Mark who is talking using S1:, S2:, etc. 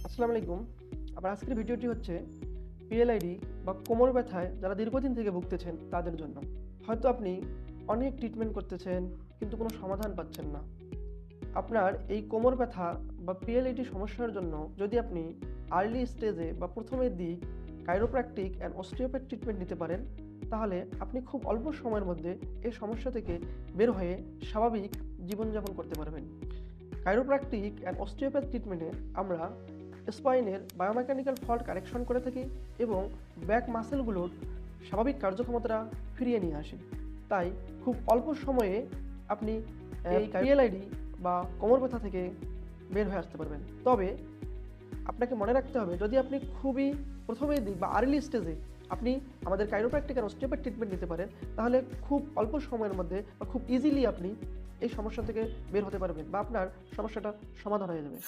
S1: আসসালামু আলাইকুম। আমার আজকের ভিডিওটি হচ্ছে পিএলআইডি বা কোমর ব্যথায় যারা দীর্ঘদিন থেকে ভুগতেছেন তাদের জন্য। হয়তো আপনি অনেক ট্রিটমেন্ট করতেছেন কিন্তু কোনো সমাধান পাচ্ছেন না। আপনার এই কোমর ব্যথা বা পিএলআইডি সমস্যার জন্য যদি আপনি আর্লি স্টেজে বা প্রথমের দিক কাইরোপ্র্যাকটিক অ্যান্ড অস্টিওপ্যাথ ট্রিটমেন্ট নিতে পারেন, তাহলে আপনি খুব অল্প সময়ের মধ্যে এই সমস্যা থেকে বের হয়ে স্বাভাবিক জীবনযাপন করতে পারবেন। কাইরোপ্র্যাকটিক অ্যান্ড অস্টিওপ্যাথ ট্রিটমেন্টে আমরা স্পাইনের বায়োমেকানিক্যাল ফল্ট কারেকশন করে থাকি এবং ব্যাক মাসেলগুলোর স্বাভাবিক কার্যক্ষমতা ফিরিয়ে নিয়ে আসি। তাই খুব অল্প সময়ে আপনি এই পিএলআইডি বা কোমর ব্যথা থেকে বের হয়ে আসতে পারবেন। তবে আপনাকে মনে রাখতে হবে, যদি আপনি খুবই প্রথমের দিক বা আর্লি স্টেজে আপনি আমাদের কাইরোপ্র্যাকটিক আর অস্টিওপ্যাথ ট্রিটমেন্ট নিতে পারেন, তাহলে খুব অল্প সময়ের মধ্যে বা খুব ইজিলি আপনি এই সমস্যা থেকে বের হতে পারবেন বা আপনার সমস্যাটা সমাধান হয়ে যাবে।